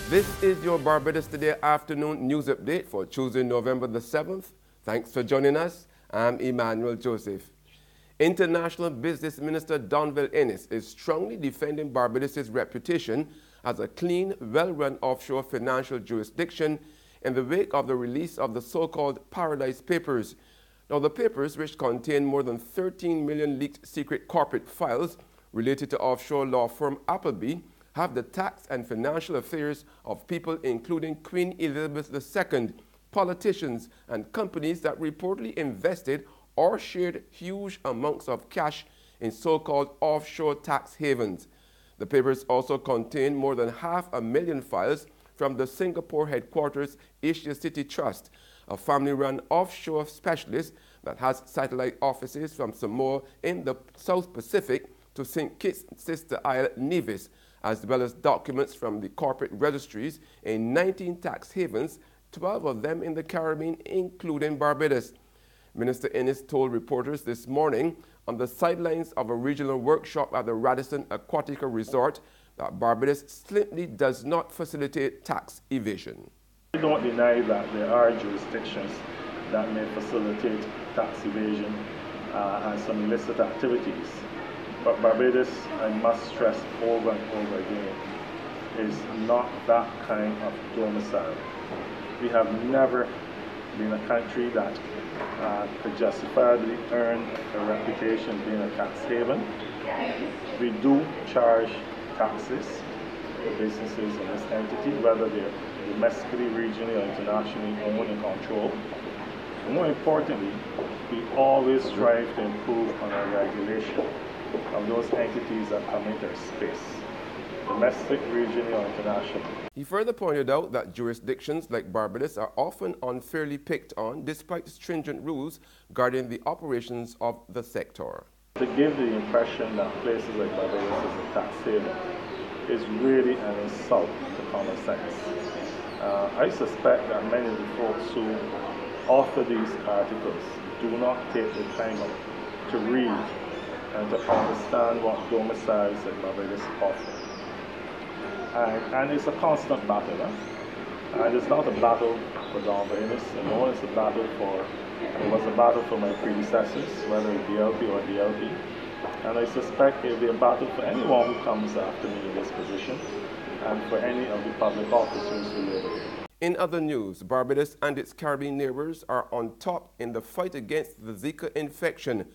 This is your Barbados Today afternoon news update for Tuesday, November the 7th. Thanks for joining us. I'm Emmanuel Joseph. International Business Minister Donville Ennis is strongly defending Barbados' reputation as a clean, well-run offshore financial jurisdiction in the wake of the release of the so-called Paradise Papers. Now, the papers, which contain more than 13 million leaked secret corporate files related to offshore law firm Appleby, have the tax and financial affairs of people including Queen Elizabeth II, politicians, and companies that reportedly invested or shared huge amounts of cash in so-called offshore tax havens. The papers also contain more than 500,000 files from the Singapore headquarters Asia City Trust, a family-run offshore specialist that has satellite offices from Samoa in the South Pacific to St. Kitts Sister Isle Nevis, as well as documents from the corporate registries in 19 tax havens, 12 of them in the Caribbean, including Barbados. Minister Ennis told reporters this morning on the sidelines of a regional workshop at the Radisson Aquatica Resort that Barbados simply does not facilitate tax evasion. We don't deny that there are jurisdictions that may facilitate tax evasion and some illicit activities. But Barbados, I must stress over and over again, is not that kind of domicile. We have never been a country that could justifiably earn a reputation being a tax haven. We do charge taxes for businesses in this entity, whether they're domestically, regionally, or internationally owned and controlled. And more importantly, we always strive to improve on our regulation of those entities that come into our space, domestic, regionally, or international. He further pointed out that jurisdictions like Barbados are often unfairly picked on despite stringent rules guarding the operations of the sector. To give the impression that places like Barbados is a tax haven is really an insult to common sense. I suspect that many of the folks who author these articles do not take the time out to read and to understand what domiciles like Barbados offer. And it's a constant battle. And it's not a battle for Donville Ennis, it was a battle for my predecessors, whether it be LP or DLP. And I suspect it will be a battle for anyone who comes after me in this position and for any of the public officers who live here. In other news, Barbados and its Caribbean neighbors are on top in the fight against the Zika infection.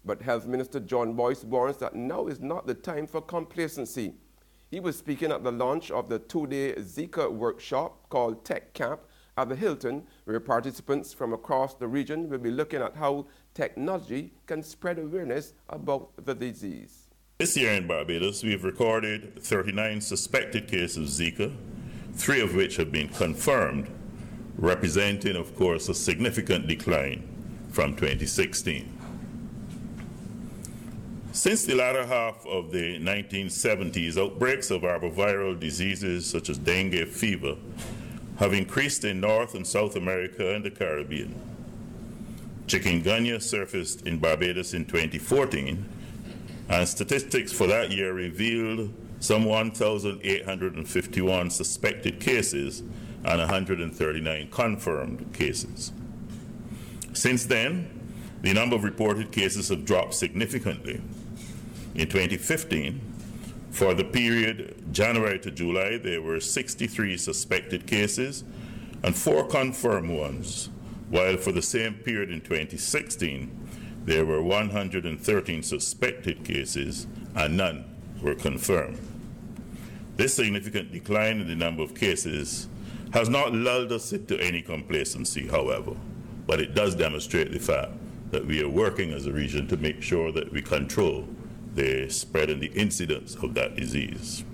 But Health Minister John Boyce warns that now is not the time for complacency. He was speaking at the launch of the two-day Zika workshop called Tech Camp at the Hilton, where participants from across the region will be looking at how technology can spread awareness about the disease. This year in Barbados, we've recorded 39 suspected cases of Zika, 3 of which have been confirmed, representing, of course, a significant decline from 2016. Since the latter half of the 1970s, outbreaks of arboviral diseases such as dengue fever have increased in North and South America and the Caribbean. Chikungunya surfaced in Barbados in 2014, and statistics for that year revealed some 1,851 suspected cases and 139 confirmed cases. Since then, the number of reported cases have dropped significantly. In 2015, for the period January to July, there were 63 suspected cases and 4 confirmed ones, while for the same period in 2016, there were 113 suspected cases and none were confirmed. This significant decline in the number of cases has not lulled us into any complacency, however, but it does demonstrate the fact that we are working as a region to make sure that we control the spread and the incidence of that disease.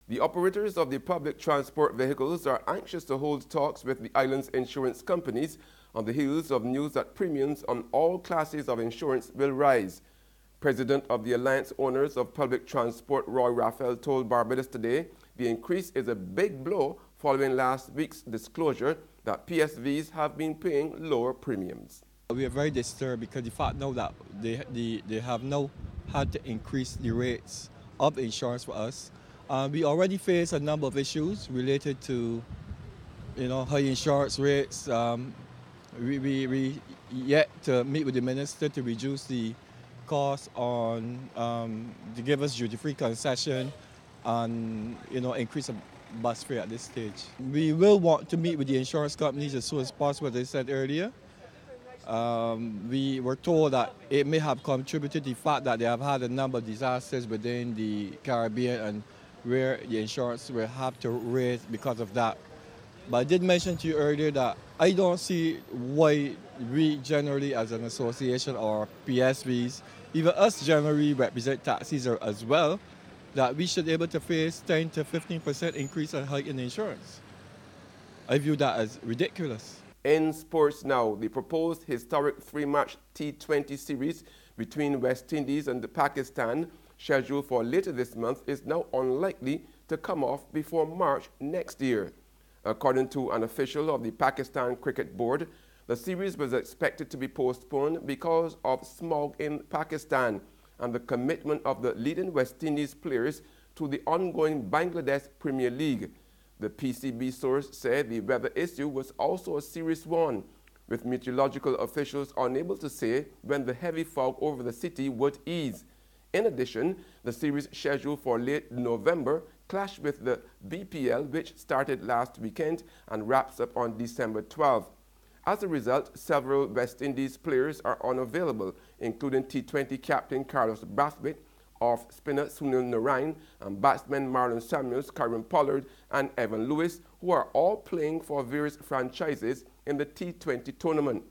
The operators of the public transport vehicles are anxious to hold talks with the island's insurance companies on the heels of news that premiums on all classes of insurance will rise. President of the Alliance Owners of Public Transport, Roy Raphael, told Barbados Today the increase is a big blow following last week's disclosure that PSVs have been paying lower premiums. We are very disturbed because the fact now that they have now had to increase the rates of insurance for us, We already face a number of issues related to, high insurance rates. We yet to meet with the minister to reduce the cost on to give us duty-free concession and increase the bus fare at this stage. We will want to meet with the insurance companies as soon as possible, as I said earlier. We were told that it may have contributed to the fact that they have had a number of disasters within the Caribbean and where the insurance will have to raise because of that. But I did mention to you earlier that I don't see why we generally as an association or PSVs, even us generally represent taxis as well, that we should be able to face 10 to 15% increase and hike in insurance. I view that as ridiculous. In sports now, the proposed historic three-match T20 series between West Indies and Pakistan, scheduled for later this month, is now unlikely to come off before March next year. According to an official of the Pakistan Cricket Board, the series was expected to be postponed because of smog in Pakistan and the commitment of the leading West Indies players to the ongoing Bangladesh Premier League. The PCB source said the weather issue was also a serious one, with meteorological officials unable to say when the heavy fog over the city would ease. In addition, the series scheduled for late November clashed with the BPL, which started last weekend and wraps up on December 12th. As a result, several West Indies players are unavailable, including T20 captain Carlos Brathwaite, off-spinner Sunil Narine, and batsmen Marlon Samuels, Kieron Pollard, and Evan Lewis, who are all playing for various franchises in the T20 tournament.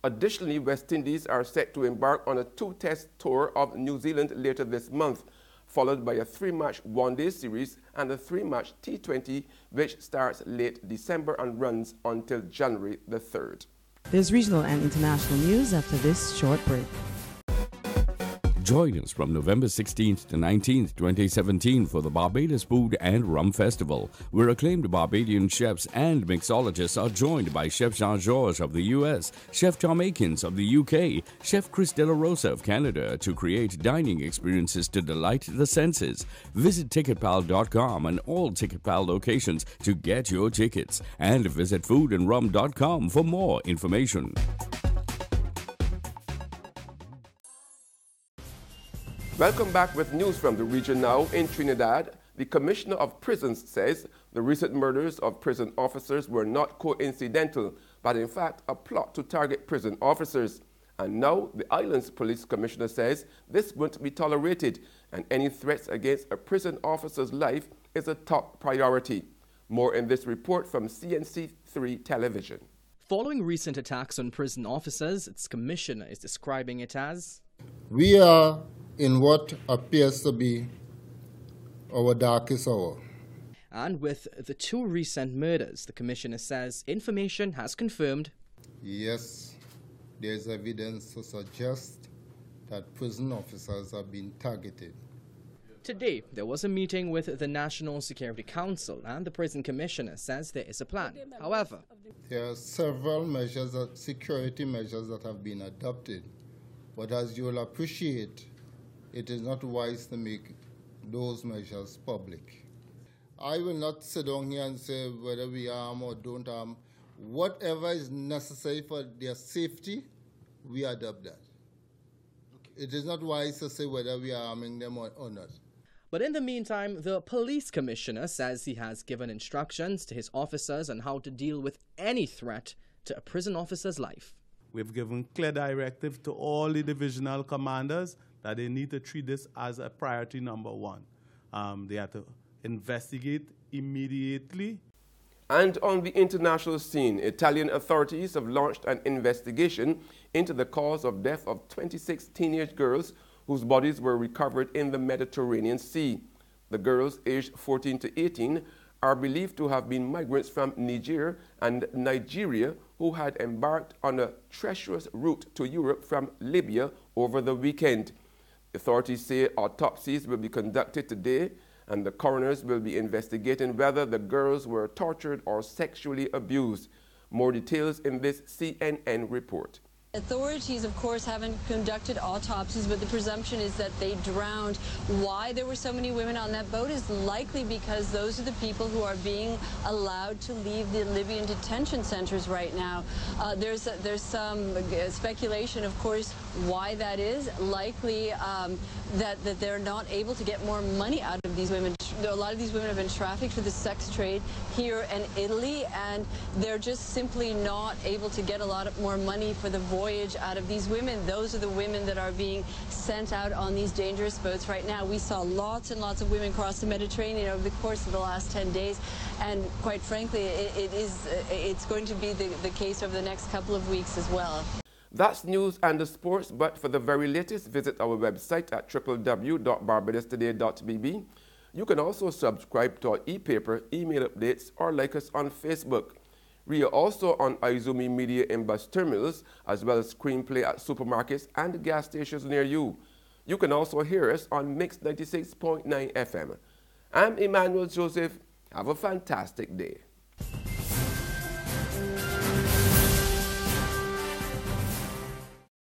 Additionally, West Indies are set to embark on a two-test tour of New Zealand later this month, followed by a three-match one-day series and a three-match T20, which starts late December and runs until January the 3rd. There's regional and international news after this short break. Join us from November 16th to 19th, 2017 for the Barbados Food and Rum Festival, where acclaimed Barbadian chefs and mixologists are joined by Chef Jean-Georges of the US, Chef Tom Akins of the UK, Chef Chris De La Rosa of Canada to create dining experiences to delight the senses. Visit ticketpal.com and all TicketPal locations to get your tickets, and visit foodandrum.com for more information. Welcome back with news from the region now. In Trinidad, the Commissioner of Prisons says the recent murders of prison officers were not coincidental, but in fact a plot to target prison officers. And now the island's police commissioner says this won't be tolerated, and any threats against a prison officer's life is a top priority. More in this report from CNC3 Television. Following recent attacks on prison officers, its commissioner is describing it as, "We are in what appears to be our darkest hour." And with the two recent murders, the commissioner says information has confirmed, "Yes, there is evidence to suggest that prison officers have been targeted." Today, there was a meeting with the National Security Council, and the prison commissioner says there is a plan. However, there are several security measures that have been adopted, but as you will appreciate, it is not wise to make those measures public. I will not sit down here and say whether we arm or don't arm. Whatever is necessary for their safety, we adopt that. It is not wise to say whether we are arming them or not. But in the meantime, the police commissioner says he has given instructions to his officers on how to deal with any threat to a prison officer's life. We've given clear directive to all the divisional commanders that they need to treat this as a priority number one. They have to investigate immediately. And on the international scene, Italian authorities have launched an investigation into the cause of death of 26 teenage girls whose bodies were recovered in the Mediterranean Sea. The girls, aged 14 to 18, are believed to have been migrants from Niger and Nigeria who had embarked on a treacherous route to Europe from Libya over the weekend. Authorities say autopsies will be conducted today, and the coroners will be investigating whether the girls were tortured or sexually abused. More details in this CNN report. Authorities, of course, haven't conducted autopsies, but the presumption is that they drowned. Why there were so many women on that boat is likely because those are the people who are being allowed to leave the Libyan detention centers right now. There's some speculation, of course, why that is. Likely that they're not able to get more money out of these women. A lot of these women have been trafficked for the sex trade here in Italy, and they're just simply not able to get a lot more money for the voyage out of these women. Those are the women that are being sent out on these dangerous boats right now. We saw lots and lots of women cross the Mediterranean over the course of the last 10 days, and quite frankly, it's going to be the case over the next couple of weeks as well. That's news and the sports, but for the very latest, visit our website at www.barbadostoday.bb. You can also subscribe to our e-paper, email updates, or like us on Facebook. We are also on Izumi Media in bus terminals, as well as screenplay at supermarkets and gas stations near you. You can also hear us on Mix 96.9 FM. I'm Emmanuel Joseph. Have a fantastic day.